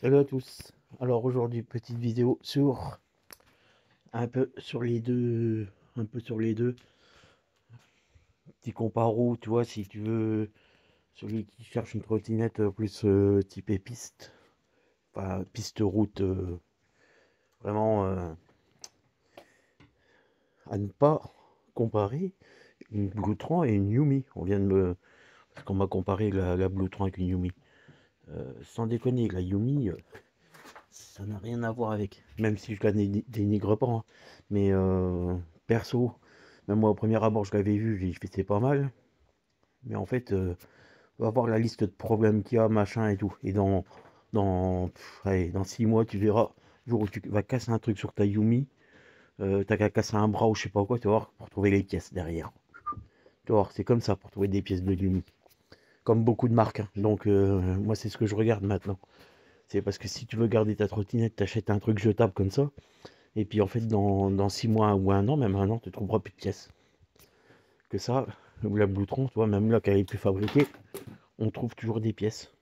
Salut à tous. Alors aujourd'hui, petite vidéo sur un peu sur les deux. Petit comparo, tu vois, si tu veux, celui qui cherche une trottinette plus typée piste, enfin piste route, vraiment à ne pas comparer une Bluetron et une Yumi. Parce qu'on m'a comparé la Bluetron avec une Yumi. Sans déconner, la Yumi, ça n'a rien à voir avec. Même si je la dénigre pas, hein. Mais perso, même moi au premier abord je l'avais vu, j'ai fait c'est pas mal. Mais en fait, on va voir la liste de problèmes qu'il y a, machin et tout. Et allez, dans 6 mois, tu verras, le jour où tu vas casser un truc sur ta Yumi, t'as qu'à casser un bras ou je sais pas quoi, tu vas voir, pour trouver les pièces derrière. Tu vas voir, c'est comme ça pour trouver des pièces de Yumi. Comme beaucoup de marques, hein. Donc moi c'est ce que je regarde maintenant. C'est parce que si tu veux garder ta trottinette, t'achètes un truc jetable comme ça. Et puis en fait, dans 6 mois ou un an, même un an, tu trouveras plus de pièces. Que ça, ou la Bluetron, tu vois, même là qu'elle est plus fabriquée, on trouve toujours des pièces.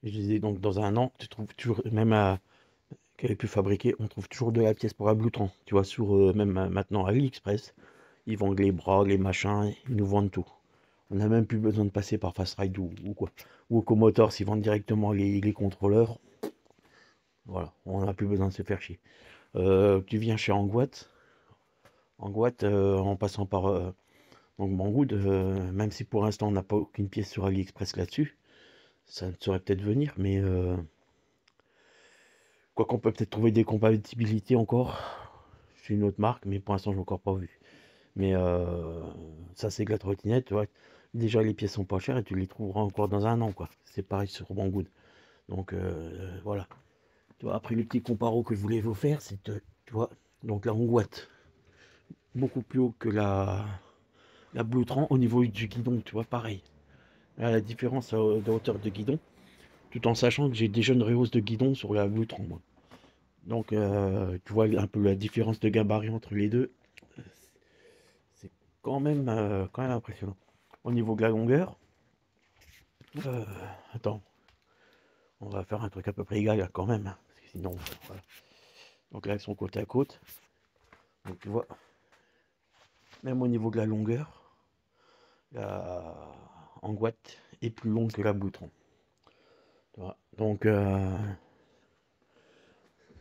Je disais donc dans un an, tu trouves toujours, même qu'elle est plus fabriquée, on trouve toujours de la pièce pour la Bluetron. Tu vois, sur même maintenant AliExpress, ils vendent les bras, les machins, ils nous vendent tout. On n'a même plus besoin de passer par Fastride ou quoi. Ou Motors, ils vendent directement les contrôleurs. Voilà, on n'a plus besoin de se faire chier. Tu viens chez Angoat, en passant par donc Banggood, même si pour l'instant on n'a pas aucune pièce sur AliExpress là-dessus, ça ne saurait peut-être venir, mais quoi qu'on peut peut-être trouver des compatibilités encore chez une autre marque, mais pour l'instant j'ai encore pas vu. Mais ça c'est de la trottinette, tu vois. Déjà les pièces sont pas chères et tu les trouveras encore dans un an, quoi. C'est pareil sur Banggood. Donc voilà. Tu vois, après le petit comparo que je voulais vous faire, c'est tu vois, donc la Angoat, beaucoup plus haut que la Bluetron au niveau du guidon, tu vois, pareil. Là, la différence de hauteur de guidon, tout en sachant que j'ai déjà une rehausse de guidon sur la Bluetron, moi. Donc, tu vois un peu la différence de gabarit entre les deux. C'est quand même impressionnant. Au niveau de la longueur, euh, attends, on va faire un truc à peu près égal là, quand même, hein, parce que sinon, voilà. Donc là, elles sont côte à côte. Donc tu vois, même au niveau de la longueur, la Angoat est plus longue que la Bluetron. Tu vois. Donc,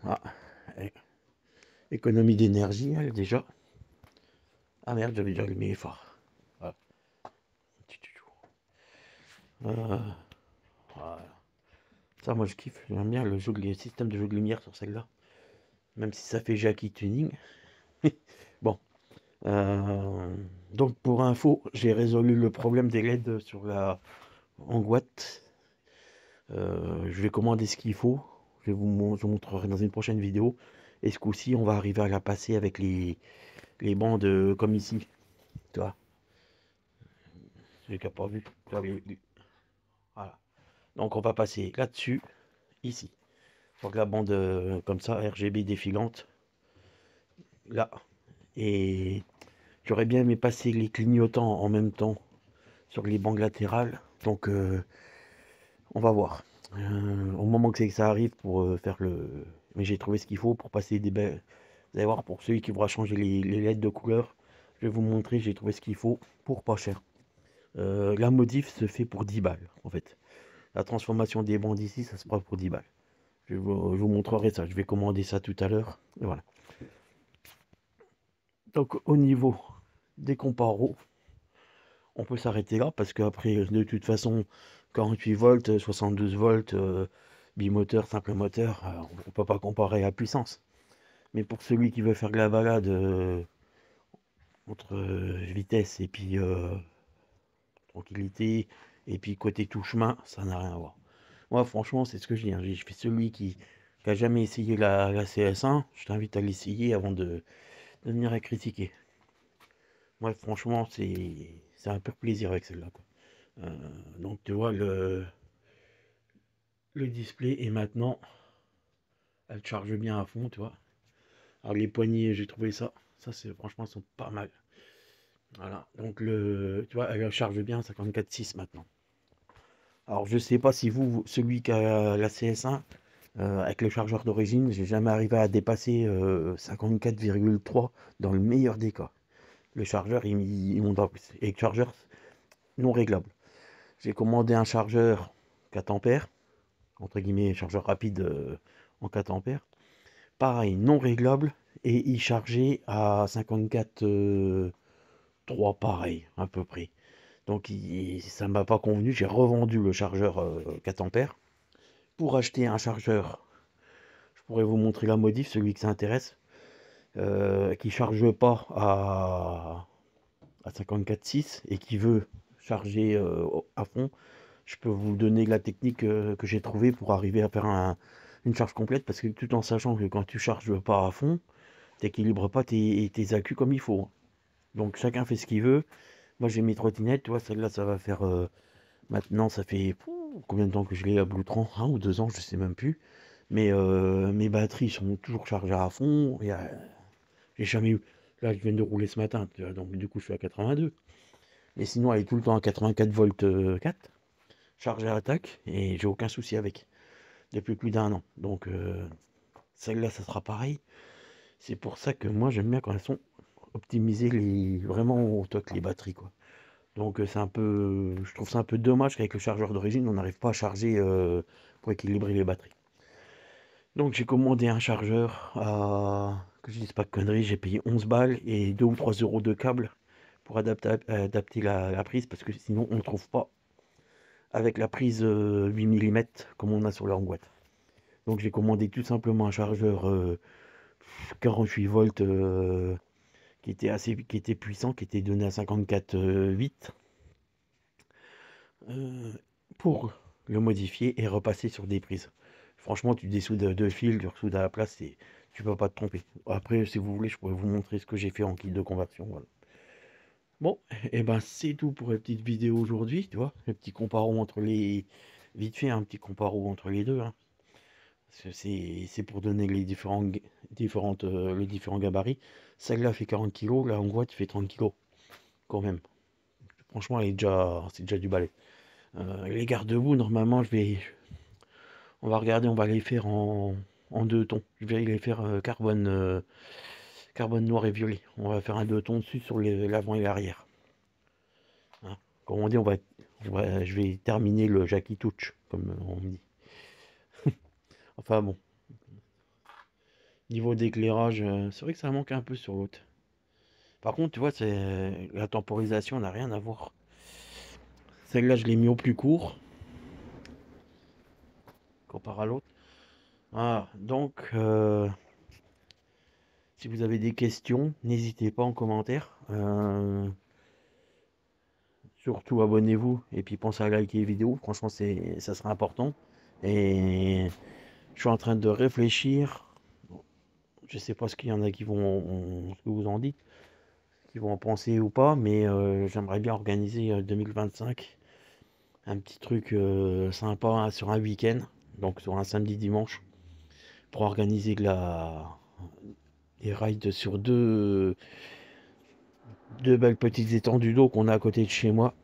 ah, économie d'énergie, elle, déjà. Ah merde, j'avais déjà allumé les phares. Voilà. Euh, voilà. Ça, moi, je kiffe. J'aime bien le système de jeu de lumière sur celle-là. Même si ça fait Jackie Tuning. Bon. Euh, donc, pour info, j'ai résolu le problème des LED sur la Angoat. Je vais commander ce qu'il faut. Je vous montrerai dans une prochaine vidéo. Et ce coup-ci, on va arriver à la passer avec les bandes comme ici. Tu vois, celui qui n'a pas vu. Voilà. Donc, on va passer là-dessus, ici. Donc, la bande comme ça, RGB défilante. Là. Et j'aurais bien aimé passer les clignotants en même temps sur les bandes latérales. Donc, on va voir. Au moment que ça arrive pour faire le. Mais j'ai trouvé ce qu'il faut pour passer des belles. Vous allez voir, pour celui qui voudra changer les LED de couleur, je vais vous montrer, j'ai trouvé ce qu'il faut pour pas cher. La modif se fait pour 10 balles, en fait. La transformation des bandes ici, ça se fera pour 10 balles. Je vous montrerai ça, je vais commander ça tout à l'heure. Et voilà. Donc, au niveau des comparos, on peut s'arrêter là, parce qu'après, de toute façon, 48 volts, 72 volts, bimoteur, simple moteur, on ne peut pas comparer la puissance. Mais pour celui qui veut faire de la balade entre vitesse et puis tranquillité, et puis côté tout chemin, ça n'a rien à voir. Moi, franchement, c'est ce que je dis, hein. Je fais celui qui n'a jamais essayé la CS1, je t'invite à l'essayer avant de venir à critiquer. Moi, franchement, c'est un pur plaisir avec celle-là, quoi. Donc, tu vois, le display est maintenant, elle charge bien à fond, tu vois. Alors, les poignées, j'ai trouvé ça, c'est franchement, ils sont pas mal. Voilà, donc tu vois, elle charge bien à 54,6 maintenant. Alors je sais pas si celui qui a la CS1, avec le chargeur d'origine, j'ai jamais arrivé à dépasser 54,3 dans le meilleur des cas. Le chargeur, il monte en plus. Et le chargeur non réglable. J'ai commandé un chargeur 4 ampères, entre guillemets, chargeur rapide en 4 ampères. Pareil, non réglable. Et il chargeait à 54,3 pareil, à peu près. Donc ça ne m'a pas convenu. J'ai revendu le chargeur 4 ampères pour acheter un chargeur. Je pourrais vous montrer la modif, celui qui s'intéresse, qui charge pas à 54,6 et qui veut charger à fond. Je peux vous donner la technique que j'ai trouvée pour arriver à faire une charge complète, parce que tout en sachant que quand tu charges pas à fond, t'équilibres pas tes accus comme il faut. Donc chacun fait ce qu'il veut. Moi j'ai mes trottinettes, tu vois, celle-là ça va faire maintenant, ça fait combien de temps que je l'ai la Bluetron, 1 ou 2 ans, je sais même plus. Mais mes batteries sont toujours chargées à fond. J'ai jamais eu. Là, je viens de rouler ce matin, tu vois, donc du coup, je suis à 82. Mais sinon, elle est tout le temps à 84 volts 4, chargée à attaque, et j'ai aucun souci avec. Depuis plus d'1 an. Donc, celle-là, ça sera pareil. C'est pour ça que moi, j'aime bien quand elles sont optimisées vraiment au top, les batteries, quoi. Donc, c'est un peu. Je trouve ça un peu dommage qu'avec le chargeur d'origine, on n'arrive pas à charger pour équilibrer les batteries. Donc j'ai commandé un chargeur que je dise pas de conneries, j'ai payé 11 balles et 2 ou 3 euros de câble pour adapter la prise, parce que sinon on ne trouve pas avec la prise 8 mm comme on a sur leur boîte. Donc j'ai commandé tout simplement un chargeur 48 volts qui était puissant, qui était donné à 54,8 pour le modifier et repasser sur des prises. Franchement, tu dessoudes 2 fils, tu ressoudes à la place et tu peux pas te tromper. Après, si vous voulez, je pourrais vous montrer ce que j'ai fait en kit de conversion. Voilà. Bon, et ben c'est tout pour la petite vidéo aujourd'hui, tu vois. Le petit comparo entre les. Vite fait, un petit comparo entre les deux. Hein. Parce que c'est pour donner les différents gabarits. Celle-là fait 40 kg, la Hongroise fait 30 kg. Quand même. Franchement, c'est déjà du balai. Les garde-boue, normalement, on va regarder, on va les faire en 2 tons. Je vais les faire carbone noir et violet. On va faire un 2 tons dessus sur l'avant et l'arrière. Hein. Comme on dit, je vais terminer le Jackie Touch, comme on dit. Enfin bon, niveau d'éclairage, c'est vrai que ça manque un peu sur l'autre. Par contre, tu vois, la temporisation n'a rien à voir. Celle-là, je l'ai mis au plus court, comparé à l'autre. Ah, donc, si vous avez des questions, n'hésitez pas en commentaire. Surtout abonnez-vous et puis pensez à liker les vidéos. Franchement, ça sera important. Et je suis en train de réfléchir. Je sais pas ce qu'il y en a ce que vous en dites, qui vont en penser ou pas, mais j'aimerais bien organiser 2025 un petit truc sympa hein, sur un week-end, donc sur un samedi-dimanche, pour organiser des rides sur deux belles petites étendues d'eau qu'on a à côté de chez moi.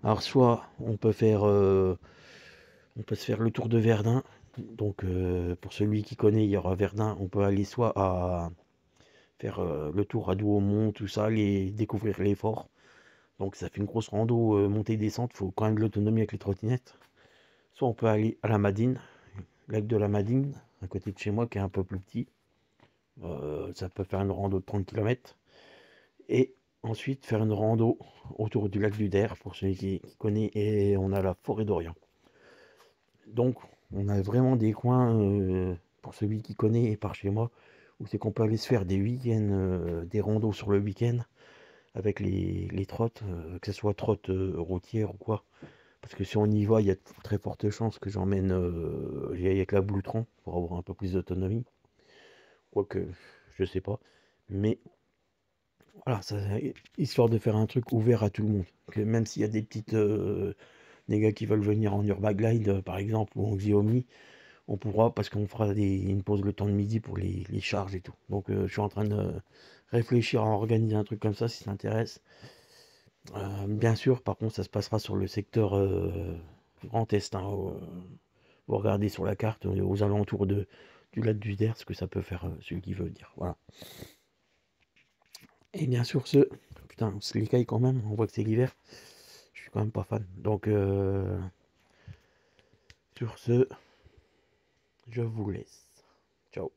Alors soit on peut se faire le tour de Verdun. Donc pour celui qui connaît, il y aura Verdun. On peut aller soit à faire le tour à Douaumont, tout ça, découvrir les forts. Donc ça fait une grosse rando montée-descente. Il faut quand même de l'autonomie avec les trottinettes. Soit on peut aller à la Madine, lac de la Madine, à côté de chez moi, qui est un peu plus petit. Ça peut faire une rando de 30 km. Et ensuite faire une rando autour du lac du Der, pour celui qui connaît. Et on a la forêt d'Orient. Donc, on a vraiment des coins, pour celui qui connaît et par chez moi, où c'est qu'on peut aller se faire des week-ends, des randos sur le week-end, avec les trottes, que ce soit trottes routières ou quoi. Parce que si on y va, il y a de très fortes chances que j'emmène avec la Bluetron pour avoir un peu plus d'autonomie. Quoique, je sais pas. Mais voilà, histoire de faire un truc ouvert à tout le monde. Que même s'il y a des gars qui veulent venir en Urbaglide, par exemple, ou en Xiaomi, on pourra, parce qu'on fera une pause le temps de midi pour les charges et tout. Donc je suis en train de réfléchir à organiser un truc comme ça si ça intéresse. Bien sûr, par contre, ça se passera sur le secteur Grand Est, hein, vous regardez sur la carte aux alentours du lac du Der, ce que ça peut faire, celui qui veut dire. Voilà. Et bien sur ce, putain, on se l'écaille quand même, on voit que c'est l'hiver. Je suis quand même pas fan. Donc sur ce, je vous laisse. Ciao.